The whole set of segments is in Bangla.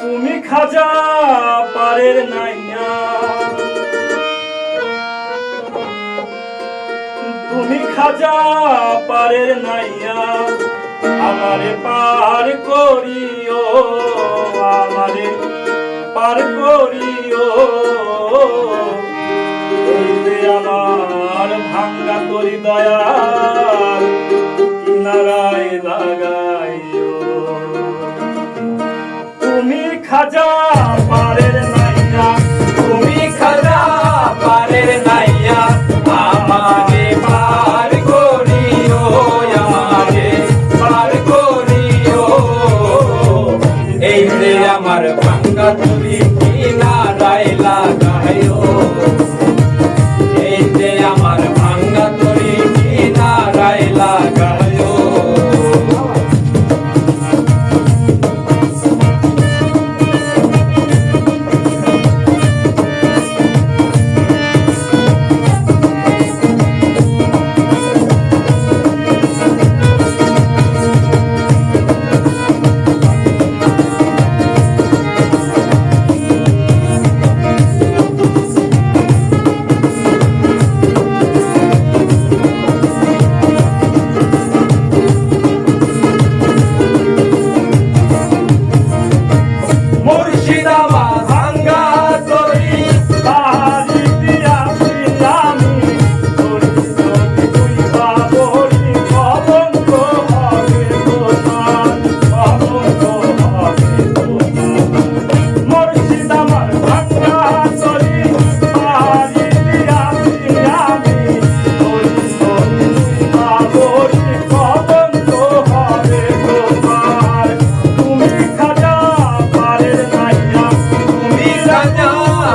তুমি খাজা পারের নাইয়া, তুমি খাজা পারের নাইয়া, আমারে পার করিও, আমারে পার করিও। এই যে আমার ভাঙ্গা তরি দয়াল কিনারায় লাগাইও। তুমি খাজা পারের নাইয়া, তুমি খাজা পারের নাইয়া, আমারে পার করিও, আমারে পার করিও। এই যে আমার ভাঙ্গা তরি কিনারায় লাগাইও, এই যে আমার ভাঙ্গা তরি কিনারায় লাগাইও।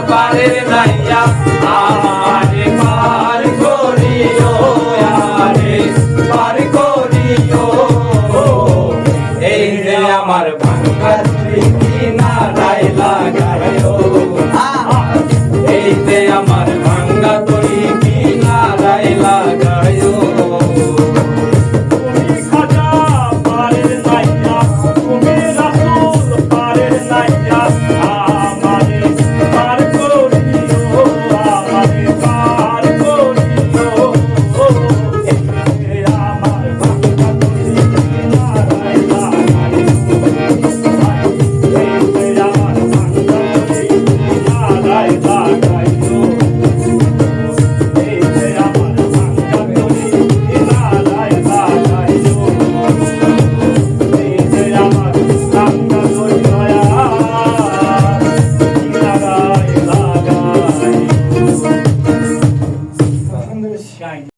পারের নাইয়া, আমারে পার করিও, আমারে পার করিও। এই যে আমার ভাঙ্গা তরি কিনারায় লাগাইও, এই যে আমার ভাঙ্গা তরি কিনারায় লাগাইও। তুমি খাজা পারের নাইয়া, তুমি রাসূল পারের নাইয়া, আমারে পার করিও, আমারে পার করিও। এই আমার ভাঙ্গা তরি কিনারায় লাগাইও, এই যে আমার ভাঙ্গা তরি কিনারায় লাগাইও, এই যে আমার ভাঙ্গা তরি কিনারায় লাগাইও, এই যে আমার ভাঙ্গা তরি দয়াল কিনারায় লাগাইও।